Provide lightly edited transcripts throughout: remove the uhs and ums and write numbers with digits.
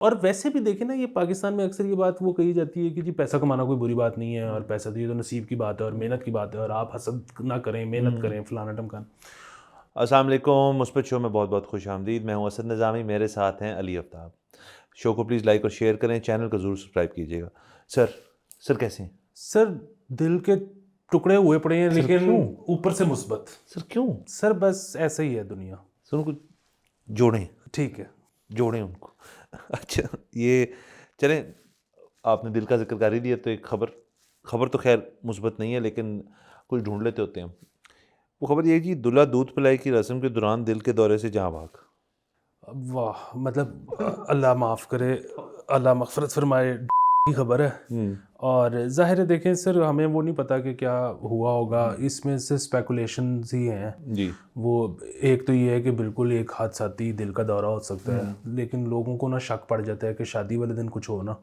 और वैसे भी देखें ना, ये पाकिस्तान में अक्सर ये बात वो कही जाती है कि जी पैसा कमाना कोई बुरी बात नहीं है, और पैसा तो ये तो नसीब की बात है और मेहनत की बात है, और आप हसद ना करें, मेहनत करें, फलाना ढमकाना। अस्सलाम वालेकुम, मुस्बत शो में बहुत बहुत खुश आमदीद। मैं हूं असद निज़ामी, मेरे साथ हैं अली आफ्ताब। शो को प्लीज़ लाइक और शेयर करें, चैनल को ज़रूर सब्सक्राइब कीजिएगा। सर सर कैसे हैं? सर दिल के टुकड़े हुए पड़े हैं, सर लेकिन क्यों? ऊपर से मुस्बत। सर क्यों? सर बस ऐसे ही है दुनिया। सर उनको जोड़ें, ठीक है। जोड़ें उनको। अच्छा, ये चलें, आपने दिल का जिक्र कर ही दिया तो एक खबर खबर तो खैर मुस्बत नहीं है, लेकिन कुछ ढूंढ लेते होते हैं। वो खबर ये है कि दूल्हा दूध पिलाई की रस्म के दौरान दिल के दौरे से जहाँ भाग। वाह, मतलब अल्लाह माफ़ करे, अल्लाह मग़फ़िरत फ़रमाए, की खबर है। हम्म। और ज़ाहिर है, देखें सर, हमें वो नहीं पता कि क्या हुआ होगा, इसमें से स्पेकुलेशंस ही हैं। जी। वो एक तो ये है कि बिल्कुल एक हादसाती दिल का दौरा हो सकता है, लेकिन लोगों को ना शक पड़ जाता है कि शादी वाले दिन कुछ हो ना,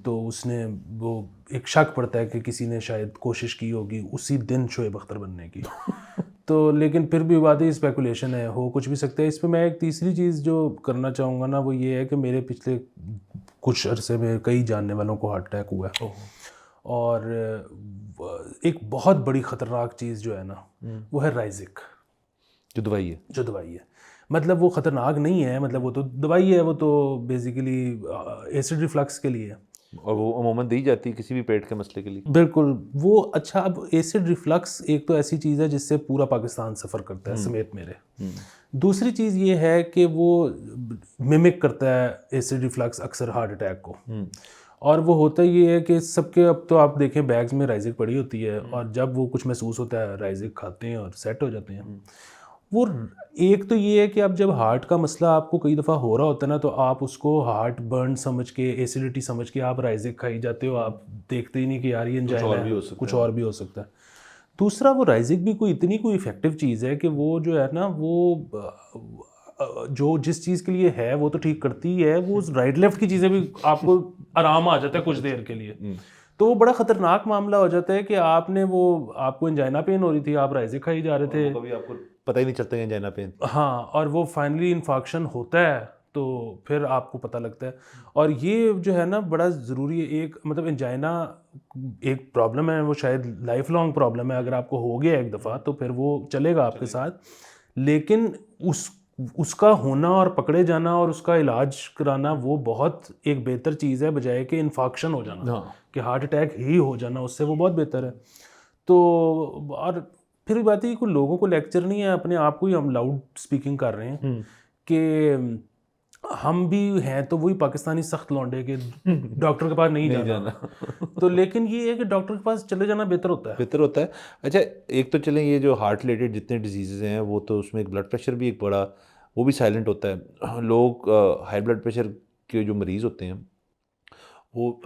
तो उसने वो एक शक पड़ता है कि किसी ने शायद कोशिश की होगी उसी दिन शोएब अख्तर बनने की। तो लेकिन फिर भी बात है, स्पेकुलेशन है, हो कुछ भी सकता है। इस पे मैं एक तीसरी चीज़ जो करना चाहूँगा ना, वो ये है कि मेरे पिछले कुछ अरसे में कई जानने वालों को हार्ट अटैक हुआ है। और एक बहुत बड़ी ख़तरनाक चीज़ जो है ना, वो है राइजिक, जो दवाई है। जो दवाई है। मतलब वो ख़तरनाक नहीं है, मतलब वो तो दवाई है, वो तो बेसिकली एसिड रिफ्लक्स के लिए है। और वो अमूमन दी जाती है किसी भी पेट के मसले के लिए। बिल्कुल। वो अच्छा, अब एसिड रिफ्लक्स एक तो ऐसी चीज़ है जिससे पूरा पाकिस्तान सफ़र करता है समेत मेरे। दूसरी चीज़ ये है कि वो मिमिक करता है एसिड रिफ्लक्स अक्सर हार्ट अटैक को। और वो होता ये है कि सबके, अब तो आप देखें बैग्स में राइजिक पड़ी होती है, और जब वो कुछ महसूस होता है राइजिक खाते हैं और सेट हो जाते हैं। वो एक तो ये है कि अब जब हार्ट का मसला आपको कई दफ़ा हो रहा होता है ना, तो आप उसको हार्ट बर्न समझ के, एसिडिटी समझ के आप राइजिक खाई जाते हो, आप देखते ही नहीं कि यार ये कुछ एंजाइना और भी है, हो सकता कुछ है। और भी हो सकता है। दूसरा, वो राइजिक भी कोई इतनी कोई इफ़ेक्टिव चीज़ है कि वो जो है ना, वो जो जिस चीज़ के लिए है वो तो ठीक करती ही है, वो राइट लेफ्ट की चीज़ें भी आपको आराम आ जाता है कुछ देर के लिए। तो वो बड़ा ख़तरनाक मामला हो जाता है कि आपने वो, आपको एंजाइना पेन हो रही थी, आप राइजिक खाई जा रहे और वो थे। कभी आपको पता ही नहीं चलता है जाना पेन। हाँ, और वो फाइनली इन्फाक्शन होता है, तो फिर आपको पता लगता है। और ये जो है ना, बड़ा ज़रूरी है। एक मतलब एंजाइना एक प्रॉब्लम है, वो शायद लाइफ लॉन्ग प्रॉब्लम है। अगर आपको हो गया एक दफ़ा तो फिर वो चलेगा आपके साथ, लेकिन उस उसका होना और पकड़े जाना और उसका इलाज कराना, वो बहुत एक बेहतर चीज़ है बजाय कि इन्फाक्शन हो जाना, हाँ। कि हार्ट अटैक ही हो जाना, उससे वो बहुत बेहतर है। तो और फिर भी बात है कि कोई लोगों को लेक्चर नहीं है, अपने आप को ही हम लाउड स्पीकिंग कर रहे हैं कि हम भी हैं तो वही पाकिस्तानी सख्त लौंडे के डॉक्टर के पास नहीं नहीं जाना। जाना। तो लेकिन ये है कि डॉक्टर के पास चले जाना बेहतर होता है। बेहतर होता है। अच्छा, एक तो चलें ये जो हार्ट रिलेटेड जितने डिजीज़ हैं वो तो उसमें एक ब्लड प्रेशर भी एक बड़ा, वो भी साइलेंट होता है। लोग हाई ब्लड प्रेशर के जो मरीज़ होते हैं वो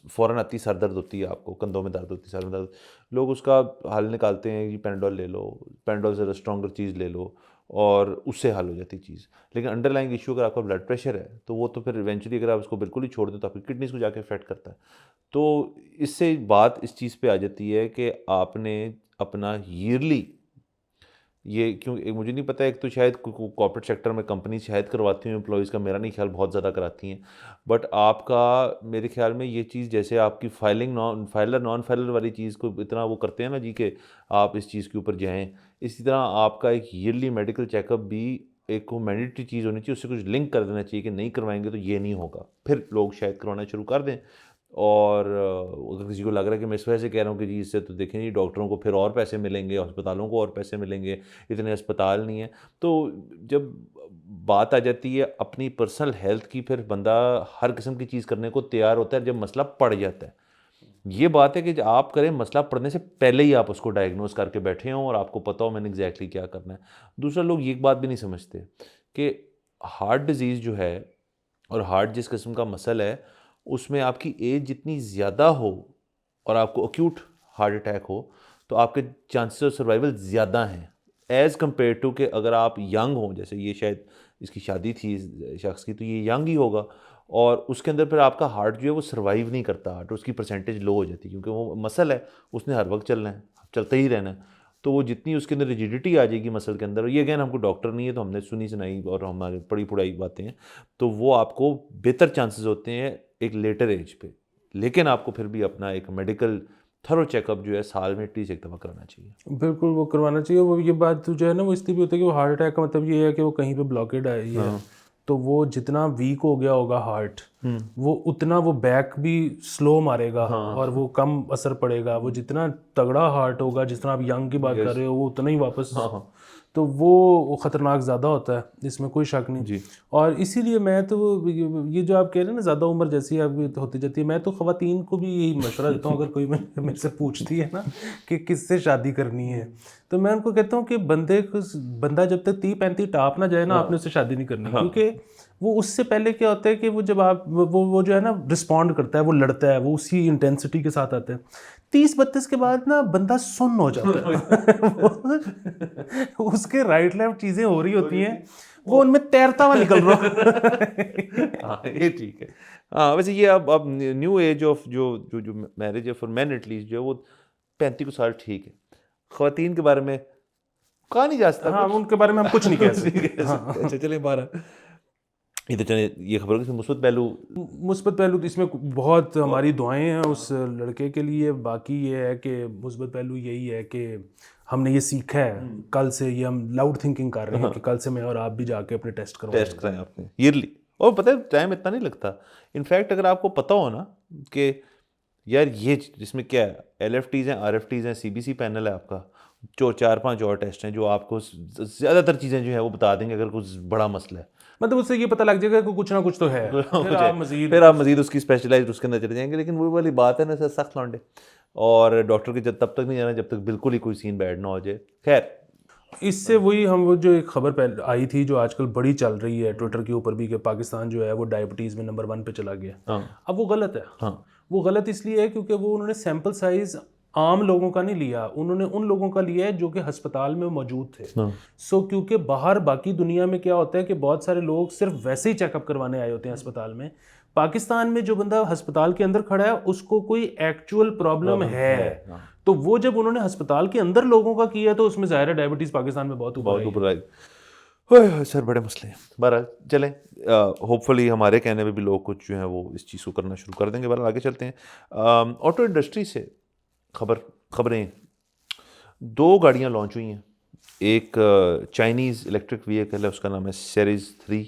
फ़ौरन आती सर दर्द होती है, आपको कंधों में दर्द होती है, सर में दर्द, लोग उसका हल निकालते हैं कि पैनाडोल ले लो, पैनाडोल से स्ट्रॉन्गर चीज़ ले लो और उससे हल हो जाती चीज़। लेकिन अंडरलाइंग इशू अगर आपका ब्लड प्रेशर है तो वो तो फिर इवेंचुअली अगर आप उसको बिल्कुल ही छोड़ दें तो आपकी किडनीज़ को जाके अफेक्ट करता है। तो इससे बात इस चीज़ पे आ जाती है कि आपने अपना ईयरली, ये क्यों मुझे नहीं पता, एक तो शायद कॉर्पोरेट सेक्टर में कंपनी शायद करवाती हैं एम्प्लॉयज़ का, मेरा नहीं ख्याल बहुत ज़्यादा कराती हैं। बट आपका, मेरे ख्याल में ये चीज़ जैसे आपकी फाइलिंग नॉन फाइलर वाली चीज़ को इतना वो करते हैं ना जी कि आप इस चीज़ के ऊपर जाएँ, इसी तरह आपका एक ईयरली मेडिकल चेकअप भी एक वो मैंडेटरी चीज़ होनी चाहिए, उससे कुछ लिंक कर देना चाहिए कि नहीं करवाएँगे तो ये नहीं होगा। फिर लोग शायद करवाना शुरू कर दें। और अगर किसी को लग रहा है कि मैं इस वजह से कह रहा हूँ कि जी इससे तो देखें जी डॉक्टरों को फिर और पैसे मिलेंगे, अस्पतालों को और पैसे मिलेंगे, इतने अस्पताल नहीं हैं। तो जब बात आ जाती है अपनी पर्सनल हेल्थ की, फिर बंदा हर किस्म की चीज़ करने को तैयार होता है जब मसला पड़ जाता है। ये बात है कि आप करें मसला पड़ने से पहले ही आप उसको डायग्नोस करके बैठे हों और आपको पता हो मैंने एग्जैक्टली क्या करना है। दूसरा, लोग ये एक बात भी नहीं समझते कि हार्ट डिज़ीज़ जो है और हार्ट जिस किस्म का मसल है, उसमें आपकी एज जितनी ज़्यादा हो और आपको अक्यूट हार्ट अटैक हो, तो आपके चांसेस ऑफ सर्वाइवल ज़्यादा हैं एज़ कम्पेयर टू कि अगर आप यंग हों, जैसे ये शायद इसकी शादी थी इस शख्स की, तो ये यंग ही होगा और उसके अंदर फिर आपका हार्ट जो है वो सर्वाइव नहीं करता, हार्ट उसकी परसेंटेज लो हो जाती है क्योंकि वो मसल है, उसने हर वक्त चलना है, चलते ही रहना है। तो वो जितनी उसके अंदर रिजिडिटी आ जाएगी मसल के अंदर, ये अगेन हमको डॉक्टर नहीं है तो हमने सुनी सुनाई और हमारे पढ़ी पढ़ाई बातें हैं, तो वो आपको बेहतर चांसेस होते हैं एक लेटर एज पे। लेकिन आपको फिर भी अपना एक मेडिकल थरो चेकअप जो है साल में एटलीस्ट एक दफ़ा कराना चाहिए। बिल्कुल वो करवाना चाहिए। वो ये बात तो जो है ना वो इसलिए भी होता है कि वो हार्ट अटैक का मतलब ये है कि वो कहीं पे ब्लॉकेड आई है, तो वो जितना वीक हो गया होगा हार्ट, वो उतना वो बैक भी स्लो मारेगा और वो कम असर पड़ेगा। वो जितना तगड़ा हार्ट होगा, जितना आप यंग की बात कर रहे हो, वो उतना ही वापस, तो वो ख़तरनाक ज़्यादा होता है, इसमें कोई शक नहीं जी। और इसीलिए मैं तो ये जो आप कह रहे हैं ना ज़्यादा उम्र जैसी आपकी होती जाती है, मैं तो ख़वातीन को भी यही मशवरा देता हूँ, अगर कोई मेरे से पूछती है ना कि किससे शादी करनी है, तो मैं उनको कहता हूँ कि बंदा जब तक 30-35 टाप ना जाए ना, आपने उससे शादी नहीं करनी, क्योंकि वो उससे पहले क्या होता है कि वो जब आप वो जो है ना रिस्पॉन्ड करता है, वो लड़ता है, वो उसी इंटेंसिटी के साथ आता है। 30-32 के बाद ना बंदा सुन्न हो जाता है उसके राइट लेफ्ट चीज़ें हो रही होती हैं, वो उनमें तैरता हुआ निकल रहा हाँ ये ठीक है। हाँ वैसे ये अब न्यू एज ऑफ जो जो जो मैरिज है फॉर मैन एटलीस्ट जो है वो 35 साल ठीक है। ख़वातीन के बारे में कहा नहीं जा सकता हाँ, कुछ। उनके बारे में हम कुछ नहीं कह सकते। अच्छा चले 12 ये तो चले ये खबर कि मुस्बत पहलू मुस्बत पहलू तो इसमें बहुत हमारी दुआएं हैं उस लड़के के लिए। बाकी ये है कि मुस्बत पहलू यही है कि हमने ये सीखा है, कल से ये हम लाउड थिंकिंग कर रहे हैं कि कल से मैं और आप भी जाके अपने टेस्ट कराएं आपने ईयरली। और पता है टाइम इतना नहीं लगता। इनफैक्ट अगर आपको पता हो ना कि यार ये जिसमें क्या है, LFTs हैं, RFTs हैं, CBC पैनल है आपका, जो 4-5 और टेस्ट हैं जो आपको ज़्यादातर चीज़ें जो है वो बता देंगे अगर कुछ बड़ा मसला है। मतलब उससे ये पता लग जाएगा कि कुछ ना कुछ तो है, फिर आप मजीद उसकी स्पेशलाइज्ड उसके अंदर चले जाएंगे। लेकिन वो वाली बात है ना सर, सख्त लौंडे और डॉक्टर के जब तक नहीं जाना जब तक बिल्कुल ही कोई सीन बैड ना हो जाए। खैर इससे वही हम वो जो एक खबर पहले आई थी जो आजकल बड़ी चल रही है ट्विटर के ऊपर भी कि पाकिस्तान जो है वो डायबिटीज़ में नंबर 1 पे चला गया। अब वो गलत है। वो गलत इसलिए है क्योंकि वो उन्होंने सैंपल साइज आम लोगों का नहीं लिया, उन्होंने उन लोगों का लिया है जो कि अस्पताल में मौजूद थे। सो क्योंकि बाहर बाकी दुनिया में क्या होता है कि बहुत सारे लोग सिर्फ वैसे ही चेकअप करवाने आए होते हैं अस्पताल में। पाकिस्तान में जो बंदा अस्पताल के अंदर खड़ा है उसको कोई एक्चुअल प्रॉब्लम है, तो वो जब उन्होंने अस्पताल के अंदर लोगों का किया तो उसमें ज़ाहिर है डायबिटीज़ पाकिस्तान में बहुत ऊपर आई। ओए सर बड़े मसले हैं। बहरहाल चलें, होपफुली हमारे कहने पे भी लोग कुछ जो है वो इस चीज़ को करना शुरू कर देंगे। बहरहाल आगे चलते हैं। ऑटो इंडस्ट्री से खबरें 2 गाड़ियाँ लॉन्च हुई हैं। एक चाइनीज़ इलेक्ट्रिक व्हीकल है, उसका नाम है सेरीज़ 3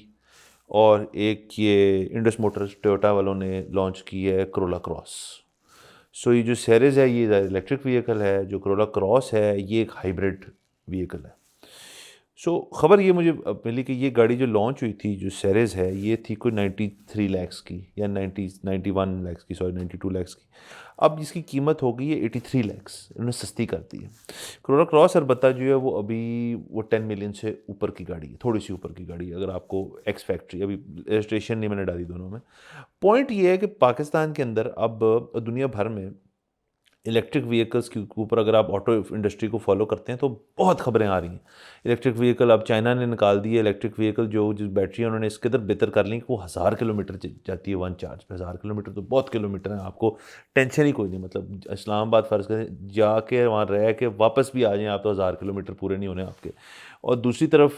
और एक ये इंडस मोटर्स टोयोटा वालों ने लॉन्च की है करोला क्रॉस। सो ये जो सेरीज़ है ये इलेक्ट्रिक व्हीकल है, जो करोला क्रॉस है ये एक हाइब्रिड व्हीकल है। सो खबर ये मुझे मिली कि ये गाड़ी जो लॉन्च हुई थी जो सेरीज़ है ये थी कोई 93 लाख की या 91 लाख की, सॉरी 92 लाख की। अब इसकी कीमत हो गई है 83 लाख, इन्होंने सस्ती कर दी है। करोला क्रॉस अलबत्ता जो है वो अभी वो 10 मिलियन से ऊपर की गाड़ी है, थोड़ी सी ऊपर की गाड़ी है। अगर आपको एक्स फैक्ट्री अभी रजिस्ट्रेशन नहीं मैंने डाली दोनों में। पॉइंट ये है कि पाकिस्तान के अंदर अब दुनिया भर में इलेक्ट्रिक व्हीकल्स के ऊपर अगर आप ऑटो इंडस्ट्री को फॉलो करते हैं तो बहुत खबरें आ रही हैं। इलेक्ट्रिक व्हीकल अब चाइना ने निकाल दी है, इलेक्ट्रिक व्हीकल जो जिस बैटरी उन्होंने इसके अंदर बेहतर कर ली कि वो 1000 किलोमीटर जाती है वन चार्ज पे। 1000 किलोमीटर तो बहुत किलोमीटर है, आपको टेंशन ही कोई नहीं। मतलब इस्लामाबाद फ़र्ज़ करें जाके वहाँ रह के वापस भी आ जाएँ आप तो 1000 किलोमीटर पूरे नहीं होने आपके। और दूसरी तरफ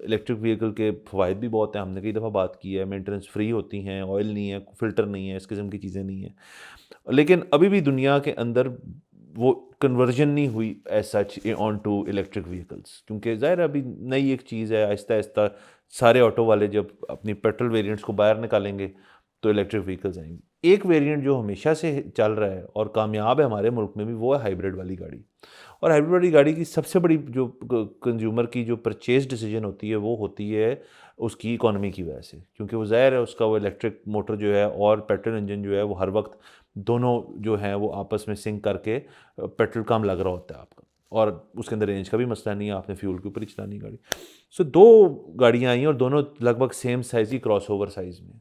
इलेक्ट्रिक व्हीकल के फ़वाइद भी बहुत हैं, हमने कई दफ़ा बात की है। मेंटेनेंस फ्री होती हैं, ऑयल नहीं है, फ़िल्टर नहीं है, इस किस्म की चीज़ें नहीं हैं। लेकिन अभी भी दुनिया के अंदर वो कन्वर्जन नहीं हुई as such on to electric vehicles, क्योंकि ज़ाहिर अभी नई एक चीज़ है। आहिस्ता आहिस्ता सारे ऑटो वाले जब अपनी पेट्रोल वेरिएंट्स को बाहर निकालेंगे तो इलेक्ट्रिक व्हीकल्स आएंगी। एक वेरिएंट जो हमेशा से चल रहा है और कामयाब है हमारे मुल्क में भी, वो है हाइब्रिड वाली गाड़ी। और हाइब्रिड वाली गाड़ी की सबसे बड़ी जो कंज्यूमर की जो परचेज डिसीजन होती है वो होती है उसकी इकोनॉमी की वजह से, क्योंकि वो ज़ाहिर है उसका वो इलेक्ट्रिक मोटर जो है और पेट्रोल इंजन जो है वो हर वक्त दोनों जो हैं वो आपस में सिंक करके पेट्रोल कम लग रहा होता है आपका, और उसके अंदर रेंज का भी मसला नहीं है, आपने फ्यूल के ऊपर ही चलानी गाड़ी। सो 2 गाड़ियाँ आई और दोनों लगभग सेम साइज़ ही क्रॉस ओवर साइज़ में।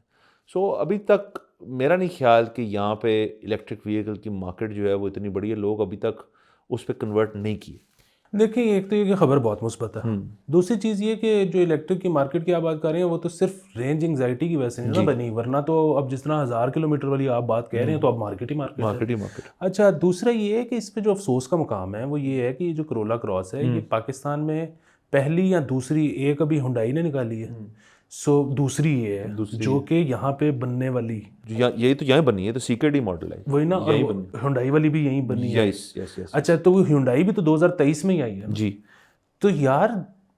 सो अभी तक मेरा नहीं ख्याल कि यहाँ पे इलेक्ट्रिक व्हीकल की मार्केट जो है वो इतनी बड़ी है, लोग अभी तक उस पर कन्वर्ट नहीं किए। देखिए, एक तो ये कि खबर बहुत मुस्बत है। दूसरी चीज़ ये कि जो इलेक्ट्रिक की मार्केट की आप बात कर रहे हैं वो तो सिर्फ रेंज एंग्जाइटी की वजह से नहीं ना बनी, वरना तो अब जिस तरह 1000 किलोमीटर वाली आप बात कह रहे हैं तो अब मार्केट ही मार्केट है। मार्केट ही मार्केट। अच्छा, दूसरा ये है कि इस पे जो अफसोस का मुकाम है वो ये है कि ये जो करोला क्रॉस है ये पाकिस्तान में पहली या दूसरी, एक अभी हुंडई ने निकाली है, सो दूसरी ये है जो कि यहाँ पे बनने वाली, यही तो यहाँ बनी है, तो सीकेडी मॉडल है वही ना, और हुंडई वाली भी यहीं बनी है। Yes yes yes. अच्छा, तो वो हुंडई भी तो 2023 में ही आई है। जी। तो यार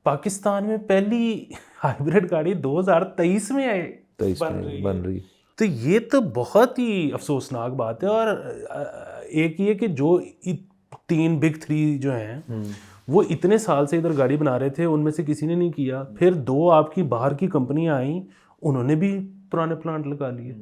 पाकिस्तान में पहली हाइब्रिड गाड़ी 2023 में आई बन रही। तो ये तो बहुत ही अफसोसनाक बात है। और एक ये कि जो 3 बिग 3 जो हैं वो इतने साल से इधर गाड़ी बना रहे थे, उनमें से किसी ने नहीं किया। फिर 2 आपकी बाहर की कंपनियां आई, उन्होंने भी पुराने प्लांट लगा लिए।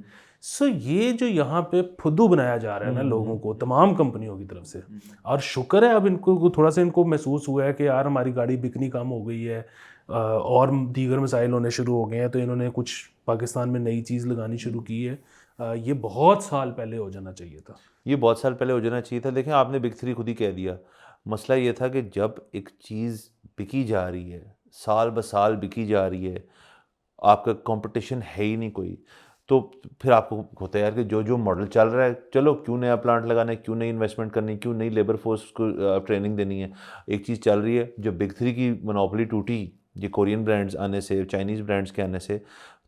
सो ये जो यहाँ पे फुद्दू बनाया जा रहा है ना लोगों को तमाम कंपनियों की तरफ से, और शुक्र है अब इनको थोड़ा सा इनको महसूस हुआ है कि यार हमारी गाड़ी बिकनी कम हो गई है और दीगर मसाइल होने शुरू हो गए हैं, तो इन्होंने कुछ पाकिस्तान में नई चीज़ लगानी शुरू की है। ये बहुत साल पहले हो जाना चाहिए था। ये बहुत साल पहले हो जाना चाहिए था। देखें, आपने बिग 3 खुद ही कह दिया। मसला ये था कि जब एक चीज़ बिकी जा रही है, साल ब साल बिकी जा रही है, आपका कंपटीशन है ही नहीं कोई, तो फिर आपको होता है यार कि जो जो मॉडल चल रहा है, चलो क्यों नया प्लांट लगाना है, क्यों नई इन्वेस्टमेंट करनी है, क्यों नई लेबर फोर्स को ट्रेनिंग देनी है। एक चीज़ चल रही है, जो बिग 3 की मोनोपोली टूटी ये कोरियन ब्रांड्स आने से, चाइनीज़ ब्रांड्स के आने से,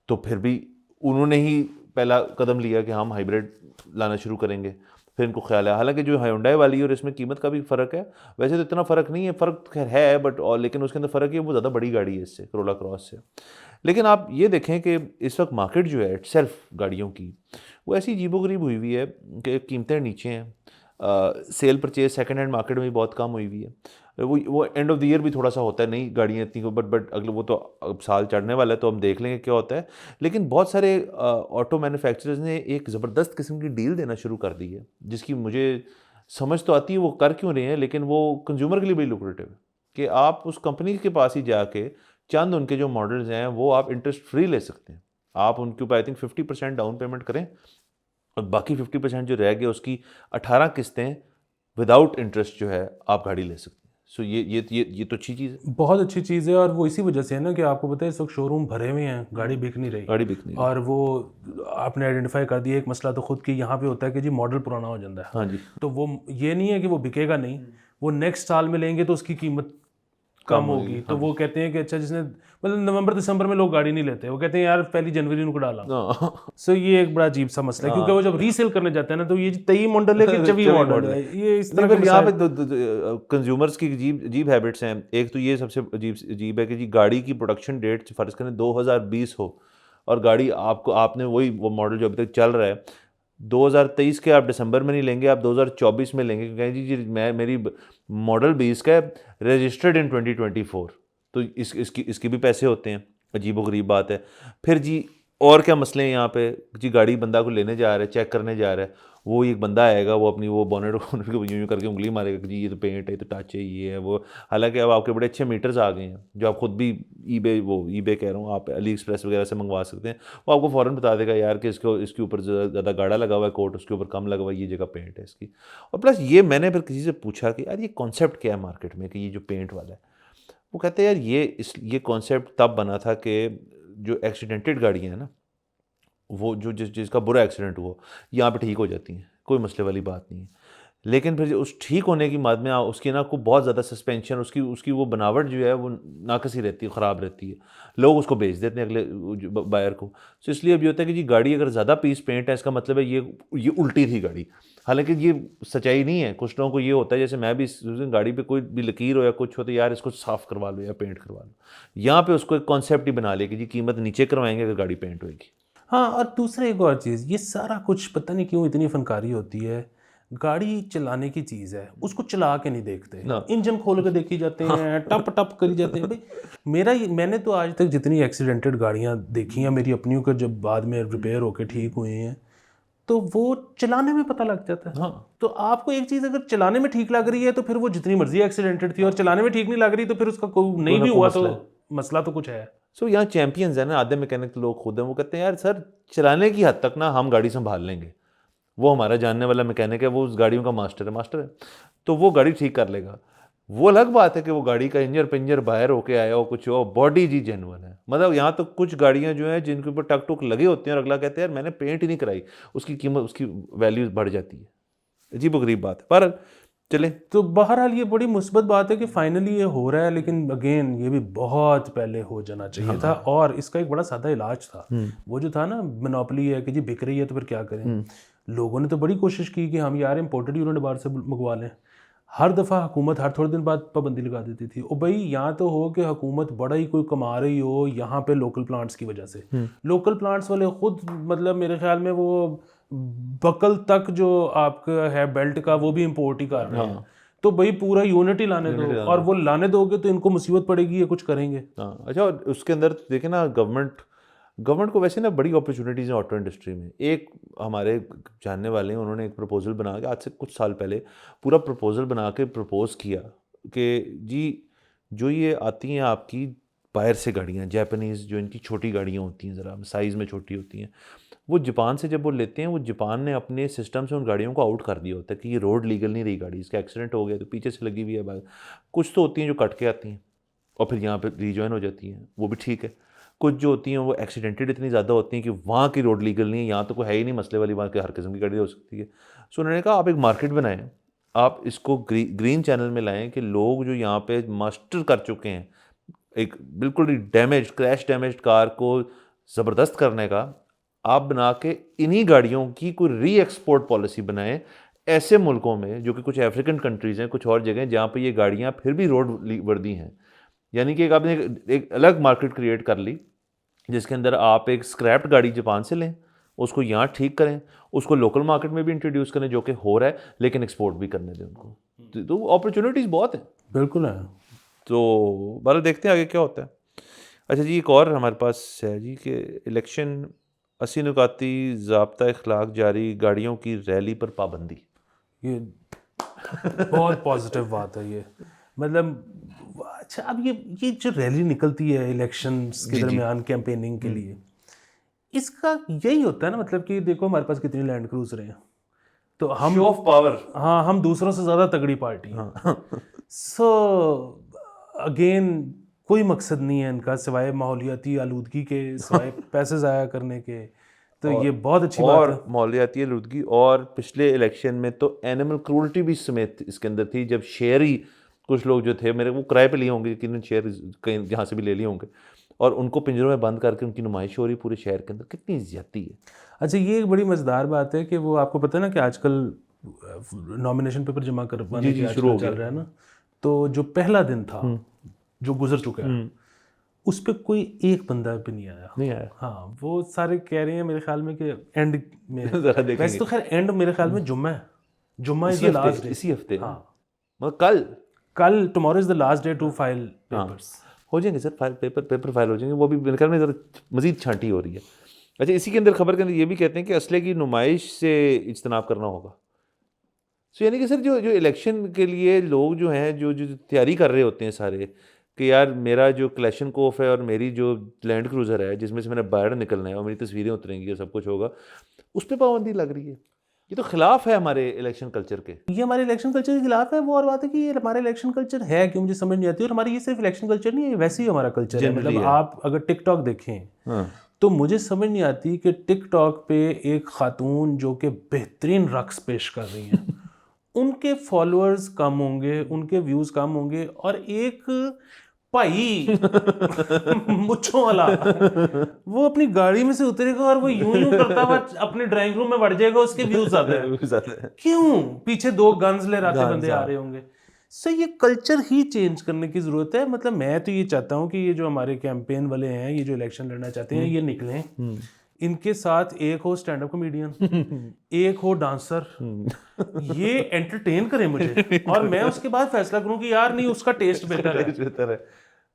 तो फिर भी उन्होंने ही पहला कदम लिया कि हम हाइब्रिड लाना शुरू करेंगे। फिर इनको ख्याल है, हालांकि जो हुंडई वाली है और इसमें कीमत का भी फ़र्क है, वैसे तो इतना फ़र्क नहीं है, फ़र्क खैर है बट, और लेकिन उसके अंदर फ़र्क है वो ज़्यादा बड़ी गाड़ी है इससे, करोला क्रॉस से। लेकिन आप ये देखें कि इस वक्त मार्केट जो है सेल्फ गाड़ियों की, वो ऐसी अजीबोगरीब हुई हुई है कि कीमतें नीचे हैं, cell purchase second hand market में भी बहुत कम हुई हुई है। वो एंड ऑफ द ईयर भी थोड़ा सा होता है, नई गाड़ियाँ इतनी को, बट अगले वो तो अब साल चढ़ने वाला है तो हम देख लेंगे क्या होता है। लेकिन बहुत सारे ऑटो मैन्युफैक्चरर्स ने एक ज़बरदस्त किस्म की डील देना शुरू कर दी है, जिसकी मुझे समझ तो आती है वो कर क्यों रहे हैं, लेकिन वो कंज्यूमर के लिए बड़ी लुक्रेटिव है कि आप उस कंपनी के पास ही जाके चंद उनके जो मॉडल्स हैं वो आप इंटरेस्ट फ्री ले सकते हैं। आप उनके ऊपर आई थिंक 50% डाउन पेमेंट करें और बाकी 50% जो रह गया उसकी 18 किस्तें विदाउट इंटरेस्ट जो है आप गाड़ी ले सकते हैं। सो ये तो अच्छी चीज़ है, बहुत अच्छी चीज़ है। और वो इसी वजह से है ना कि आपको पता है इस वक्त शोरूम भरे हुए हैं, गाड़ी बिक नहीं रही। गाड़ी बिक नहीं रही। और वो आपने आइडेंटिफाई कर दिया एक मसला तो खुद कि यहाँ पे होता है कि जी मॉडल पुराना हो जाता है। हाँ जी, तो वो ये नहीं है कि वो बिकेगा नहीं, वो नेक्स्ट साल में लेंगे तो उसकी कीमत कम होगी। तो वो कहते हैं कि अच्छा, जिसने मतलब नवंबर दिसंबर में लोग गाड़ी नहीं लेते, वो कहते हैं यार पहली जनवरी को डाला। सो ये एक बड़ा अजीब सा मसला है, क्योंकि वो जब रीसेल करने जाते हैं ना तो ये 23 मॉडल है कि 24 मॉडल है, ये इस तरह फिर यहाँ पे कंज्यूमर्स की अजीब हैबिट्स हैं। एक तो ये सबसे अजीब है कि जी गाड़ी की प्रोडक्शन डेट फर्ज करें 2020 हो और गाड़ी आपने वही वो मॉडल जो अभी तक चल रहा है 2023 के आप दिसंबर में नहीं लेंगे, आप 2024 में लेंगे, क्योंकि जी मेरी मॉडल 20 का है, रजिस्टर्ड इन 2024, तो इसके भी पैसे होते हैं। अजीबोगरीब बात है। फिर जी और क्या मसले हैं यहाँ पे, जी गाड़ी बंदा को लेने जा रहा है, चेक करने जा रहा है, वो एक बंदा आएगा, वो अपनी वो बोनेट यूँ करके उंगली मारेगा कि जी ये तो पेंट है, ये तो टच है, ये है वो। हालांकि अब आपके बड़े अच्छे मीटर्स आ गए हैं जो आप खुद भी ईबे कह रहा हूँ, आप अली एक्सप्रेस वगैरह से मंगवा सकते हैं। वो आपको फ़ौरन बता देगा यार कि इसके ऊपर ज़्यादा गाढ़ा लगा हुआ है कोट, उसके ऊपर कम लगा हुआ है, ये जगह पेंट है इसकी। और प्लस ये मैंने फिर किसी से पूछा कि यार ये कॉन्सेप्ट क्या है मार्केट में कि ये जो पेंट वाला है, वो कहते हैं यार ये कॉन्सेप्ट तब बना था कि जो एक्सीडेंटेड गाड़ियाँ हैं ना, वो जो जिसका बुरा एक्सीडेंट हुआ यहाँ पे ठीक हो जाती हैं, कोई मसले वाली बात नहीं है। लेकिन फिर उस ठीक होने की बाद में उसकी ना को बहुत ज़्यादा सस्पेंशन, उसकी वो बनावट जो है वो नाकसी रहती है, ख़राब रहती है, लोग उसको बेच देते हैं अगले बायर को। तो इसलिए अब ये होता है कि जी गाड़ी अगर ज़्यादा पीस पेंट है, इसका मतलब है ये उल्टी थी गाड़ी। हालांकि ये सच्चाई नहीं है। कुछ लोगों को ये होता है, जैसे मैं भी गाड़ी पे कोई भी लकीर हो या कुछ हो तो यार इसको साफ़ करवा लो या पेंट करवा लो। यहाँ पे उसको एक कॉन्सेप्ट ही बना ले कि जी कीमत नीचे करवाएंगे अगर गाड़ी पेंट होगी। हाँ, और दूसरा एक और चीज़, ये सारा कुछ पता नहीं क्यों इतनी फनकारी होती है। गाड़ी चलाने की चीज़ है, उसको चला के नहीं देखते, इंजन खोल के देखी जाते हैं, टप टप करी जाते हैं। भाई मैंने तो आज तक जितनी एक्सीडेंटेड गाड़ियाँ देखी हैं मेरी अपनियों के, जब बाद में रिपेयर होके ठीक हुए हैं, तो वो चलाने में पता लग जाता है। तो आपको एक चीज़ अगर चलाने में ठीक लग रही है तो फिर वो जितनी मर्जी एक्सीडेंटेड थी, और चलाने में ठीक नहीं लग रही तो फिर उसका कोई नहीं भी हुआ तो मसला तो कुछ है। सो यहाँ चैंपियंस है ना, आधे मैकेनिक लोग खुद हैं, वो कहते हैं यार सर चलाने की हद तक ना हम गाड़ी संभाल लेंगे, वो हमारा जानने वाला मैकेनिक है, वो उस गाड़ियों का मास्टर है, तो वो गाड़ी ठीक कर लेगा। वो अलग बात है कि वो गाड़ी का इंजर पिंजर बाहर होके आया हो कुछ हो, बॉडी जी जेन्युइन है। मतलब यहाँ तो कुछ गाड़ियाँ जो हैं जिनके ऊपर टक टुक लगे होते हैं और अगला कहते हैं यार मैंने पेंट ही नहीं कराई, उसकी कीमत उसकी वैल्यू बढ़ जाती है। अजीब व गरीब बात है, पर चले। तो बहरहाल ये बड़ी मुस्बत बात है कि फाइनली ये हो रहा है, लेकिन अगेन ये भी बहुत पहले हो जाना चाहिए था। और इसका एक बड़ा सादा इलाज था, वो जो था ना, मोनोपोली है कि जी बिक रही है तो फिर क्या करें। लोगों ने तो बड़ी कोशिश की कि हम यार इम्पोर्टेड यूनिट बाहर से मंगवा लें। हर दफ़ा हुकूमत हर थोड़े दिन बाद पाबंदी लगा देती थी। ओ भाई, यहाँ तो हो कि हुकूमत बड़ा ही कोई कमा रही हो यहाँ पे लोकल प्लांट्स की वजह से। लोकल प्लांट्स वाले खुद मतलब मेरे ख्याल में वो बकल तक जो आपका है बेल्ट का वो भी इंपोर्ट ही कर रहे हैं। तो भाई पूरा यूनिट ही लाने दो, और वो लाने दोगे तो इनको मुसीबत पड़ेगी, ये कुछ करेंगे। हाँ अच्छा, और उसके अंदर देखें ना, गवर्नमेंट को वैसे ना बड़ी अपॉर्चुनिटीज़ हैं ऑटो इंडस्ट्री में। एक हमारे जानने वाले हैं, उन्होंने एक प्रपोजल बना के आज से कुछ साल पहले पूरा प्रपोजल बना के प्रपोज किया कि जी जो ये आती हैं आपकी बाहर से गाड़ियाँ, जापानीज़ जो इनकी छोटी गाड़ियाँ होती हैं, ज़रा साइज़ में छोटी होती हैं, वो जापान से जब वो लेते हैं, वो जापान ने अपने सिस्टम से उन गाड़ियों को आउट कर दिया होता है कि ये रोड लीगल नहीं रही गाड़ी, इसका एक्सीडेंट हो गया तो पीछे से लगी हुई है बाइक। कुछ तो होती हैं जो कट के आती हैं और फिर यहाँ पे रीजॉइन हो जाती हैं, वो भी ठीक है। कुछ जो होती हैं वो एक्सीडेंटेड इतनी ज़्यादा होती हैं कि वहाँ की रोड लीगल नहीं है, यहाँ तो कोई है ही नहीं मसले वाली बात कि हर किस्म की गाड़ी हो सकती है। सो उन्होंने कहा आप एक मार्केट बनाएं, आप इसको ग्रीन चैनल में लाएं कि लोग जो यहाँ पे मास्टर कर चुके हैं एक बिल्कुल डैमेज क्रैश डैमेज्ड कार को ज़बरदस्त करने का, आप बना के इन्हीं गाड़ियों की कोई री एक्सपोर्ट पॉलिसी बनाएं ऐसे मुल्कों में जो कि कुछ अफ्रीकन कंट्रीज़ हैं, कुछ और जगह जहाँ पे ये गाड़ियाँ फिर भी रोड वर्दी हैं। यानी कि आपने एक अलग मार्केट क्रिएट कर ली जिसके अंदर आप एक स्क्रैप्ड गाड़ी जापान से लें, उसको यहाँ ठीक करें, उसको लोकल मार्केट में भी इंट्रोड्यूस करें जो कि हो रहा है, लेकिन एक्सपोर्ट भी करने दें उनको। तो अपॉर्चुनिटीज़ बहुत हैं। बिल्कुल है। तो बहरहाल देखते हैं आगे क्या होता है। अच्छा जी, एक और हमारे पास है जी कि इलेक्शन 80 नुकाती ज़ाब्ता इखलाक जारी, गाड़ियों की रैली पर पाबंदी। ये बहुत पॉजिटिव बात है ये। मतलब अच्छा, अब ये जो रैली निकलती है इलेक्शंस के दरमियान कैंपेनिंग के लिए, इसका यही होता है ना, मतलब कि देखो हमारे पास कितनी लैंड क्रूजर हैं, तो हम शो ऑफ पावर। हाँ, हम दूसरों से ज़्यादा तगड़ी पार्टी हैं। सो अगेन कोई मकसद नहीं है इनका सिवाय माहौलियाती आलूदगी के, सिवाय पैसे ज़ाया करने के। तो ये बहुत अच्छी बात है। और माहौलियाती आलूदगी, और पिछले इलेक्शन में तो एनिमल क्रूरटी भी समेत इसके अंदर थी, जब शेयर ही कुछ लोग जो थे, मेरे वो किराए पे लिए होंगे कि शेयर कहीं जहाँ से भी ले लिए होंगे, और उनको पिंजरों में बंद करके उनकी नुमाइश हो रही पूरे शहर के अंदर। कितनी ज्यादती है। अच्छा, ये एक बड़ी मज़ेदार बात है कि वो आपको पता है ना कि आजकल नॉमिनेशन पेपर जमा करवाने के शुरू हो चल रहा है ना, तो जो पहला दिन था जो गुजर चुका है, उस पर कोई एक बंदा भी नहीं आया। हाँ, वो सारे कह रहे हैं मेरे ख्याल में कि एंड में जरा देखेंगे। वैसे तो खैर एंड मेरे ख्याल में जुम्मा है, जुम्मा इज द लास्ट डे, इसी हफ्ते। हाँ मतलब कल tomorrow is the last day to file papers. हो जाएंगे सर, पेपर फाइल हो जाएंगे। वो भी मेरे ख्याल में जरा मजीद छांटी हो रही है। अच्छा, इसी के अंदर खबर के अंदर ये भी कहते हैं कि असले की नुमाइश से इज्तनाब करना होगा। सो यानी कि सर जो इलेक्शन के लिए लोग जो हैं जो तैयारी कर रहे होते हैं सारे, कि यार मेरा जो कलेक्शन कोफ है और मेरी जो लैंड क्रूज़र है जिसमें से मैंने बाहर निकलना है और मेरी तस्वीरें उतरेंगी और सब कुछ होगा, उस पर पाबंदी लग रही है। ये तो खिलाफ है हमारे इलेक्शन कल्चर के। ये हमारे इलेक्शन कल्चर के खिलाफ है। वो और बात है कि ये हमारा इलेक्शन कल्चर है क्यों मुझे समझ नहीं आती। और हमारी ये सिर्फ इलेक्शन कल्चर नहीं है, वैसे ही हमारा कल्चर है। मतलब आप अगर टिकटॉक देखें तो मुझे समझ नहीं आती कि टिकटॉक पे एक खातून जो कि बेहतरीन रक्स पेश कर रही हैं उनके फॉलोअर्स कम होंगे, उनके व्यूज़ कम होंगे, और एक भाई मुच्छों वाला वो अपनी गाड़ी में से उतरेगा और वो यूं यूं करता हुआ अपने ड्राइंग रूम में बढ़ जाएगा, उसके व्यूज ज्यादा है। क्यों? पीछे दो गन्स ले राते बंदे आ रहे होंगे। सो ये कल्चर ही चेंज करने की जरूरत है। मतलब मैं तो ये चाहता हूँ कि ये जो हमारे कैंपेन वाले हैं, ये जो इलेक्शन लड़ना चाहते हैं, ये निकलें, इनके साथ एक हो स्टैंड अप कॉमेडियन, एक हो डांसर, ये एंटरटेन करे मुझे, और मैं उसके बाद फैसला करूं कि यार नहीं उसका टेस्ट बेहतर है।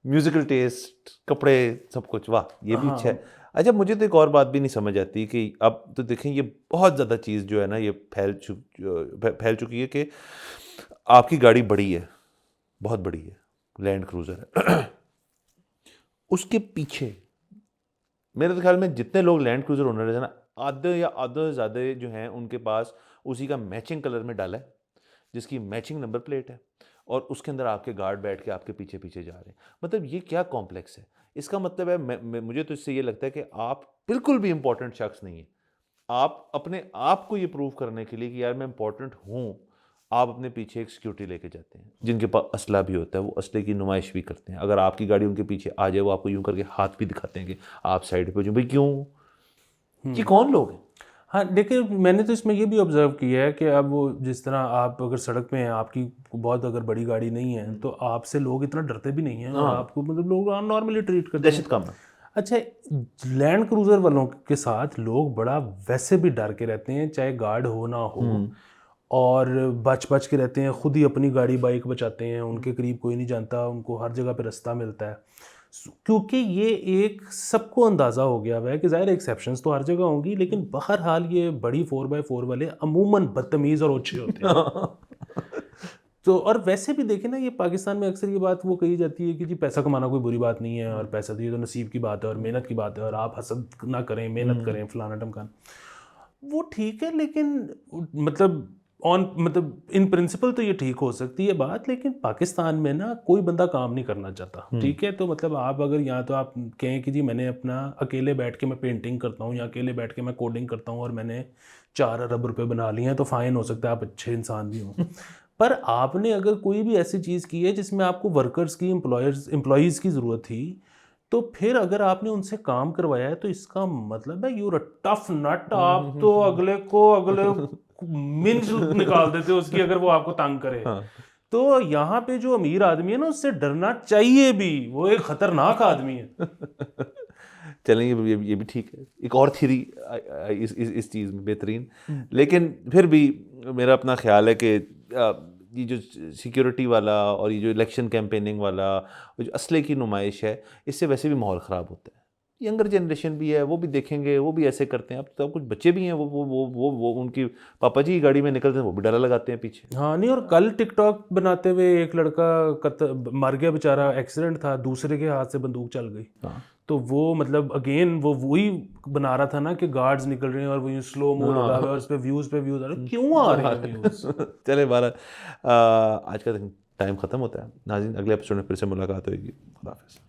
म्यूजिकल टेस्ट, कपड़े, सब कुछ, वाह ये भी अच्छा है। अच्छा, मुझे तो एक और बात भी नहीं समझ आती कि अब तो देखें ये बहुत ज़्यादा चीज़ जो है ना ये फैल चुकी है कि आपकी गाड़ी बड़ी है, बहुत बड़ी है, लैंड क्रूज़र है, उसके पीछे मेरे ख्याल में जितने लोग लैंड क्रूज़र ओनर है ना, आधे या आधे ज़्यादा जो हैं उनके पास उसी का मैचिंग कलर में डाला है, जिसकी मैचिंग नंबर प्लेट है, और उसके अंदर आपके गार्ड बैठ के आपके पीछे पीछे जा रहे हैं। मतलब ये क्या कॉम्प्लेक्स है। इसका मतलब है मुझे तो इससे ये लगता है कि आप बिल्कुल भी इंपॉर्टेंट शख्स नहीं है। आप अपने आप को ये प्रूव करने के लिए कि यार मैं इंपॉर्टेंट हूँ, आप अपने पीछे एक सिक्योरिटी लेके जाते हैं जिनके पास असला भी होता है, वो असले की नुमाइश भी करते हैं। अगर आपकी गाड़ी उनके पीछे आ जाए, वो आपको यूं करके हाथ भी दिखाते हैं कि आप साइड पे हो जाओ। भाई क्यों? ये कौन लोग हैं? हाँ, लेकिन मैंने तो इसमें ये भी ऑब्जर्व किया है कि अब वो जिस तरह आप अगर सड़क पे हैं, आपकी बहुत अगर बड़ी गाड़ी नहीं है तो आपसे लोग इतना डरते भी नहीं हैं और आपको मतलब लोग नॉर्मली ट्रीट करते हैं। दहशत कम है। अच्छा, लैंड क्रूज़र वालों के साथ लोग बड़ा वैसे भी डर के रहते हैं, चाहे गार्ड हो ना हो, और बच बच के रहते हैं, खुद ही अपनी गाड़ी बाइक बचाते हैं, उनके करीब कोई नहीं जानता, उनको हर जगह पे रास्ता मिलता है। क्योंकि ये एक सबको अंदाज़ा हो गया हुआ है कि ज़ाहिर एक्सेप्शंस तो हर जगह होंगी, लेकिन बहरहाल ये बड़ी 4x4 वाले अमूमन बदतमीज़ और ओछे होते हैं। तो और वैसे भी देखें ना, ये पाकिस्तान में अक्सर ये बात वो कही जाती है कि जी पैसा कमाना कोई बुरी बात नहीं है, और पैसा तो ये तो नसीब की बात है और मेहनत की बात है, और आप हसद ना करें, मेहनत करें, फलाना ढमकाना। वो ठीक है, लेकिन मतलब इन प्रिंसिपल तो ये ठीक हो सकती है बात, लेकिन पाकिस्तान में ना कोई बंदा काम नहीं करना चाहता। ठीक है, तो मतलब आप अगर यहाँ तो आप कहें कि जी मैंने अपना अकेले बैठ के मैं पेंटिंग करता हूँ या अकेले बैठ के मैं कोडिंग करता हूँ और मैंने 4 अरब रुपए बना लिए हैं, तो फाइन हो सकता है, आप अच्छे इंसान भी हों। पर आपने अगर कोई भी ऐसी चीज़ की है जिसमें आपको वर्कर्स की, एम्प्लॉयज़ की ज़रूरत थी, तो फिर अगर आपने उनसे काम करवाया है तो इसका मतलब है यूर अ टफ नट। आप तो अगले मिंज निकाल देते हो उसकी, अगर वो आपको तंग करे। तो यहाँ पे जो अमीर आदमी है ना, उससे डरना चाहिए भी, वो एक खतरनाक आदमी है। चलें, ये भी ठीक है, एक और थ्योरी इस चीज़ में बेहतरीन। लेकिन फिर भी मेरा अपना ख्याल है कि ये जो सिक्योरिटी वाला और ये जो इलेक्शन कैंपेनिंग वाला, वो जो असले की नुमाइश है, इससे वैसे भी माहौल ख़राब होता है। यंगर जनरेशन भी है, वो भी देखेंगे, वो भी ऐसे करते हैं। अब तो कुछ बच्चे भी हैं, वो उनकी पापा जी की गाड़ी में निकलते हैं, वो भी डरा लगाते हैं पीछे। हाँ नहीं, और कल टिकटॉक बनाते हुए एक लड़का मर गया बेचारा, एक्सीडेंट था, दूसरे के हाथ से बंदूक चल गई। तो वो मतलब अगेन वो वही बना रहा था ना कि गार्ड्स निकल रहे हैं और वो स्लो मो लगा हुआ है और उस पे व्यूज़ आ रहे हैं। क्यों आ रहे हैं व्यूज़? चले बारह, आज का टाइम ख़त्म होता है। नाज़रीन, अगले एपिसोड में फिर से मुलाकात होगी। खुदा हाफ़िज़।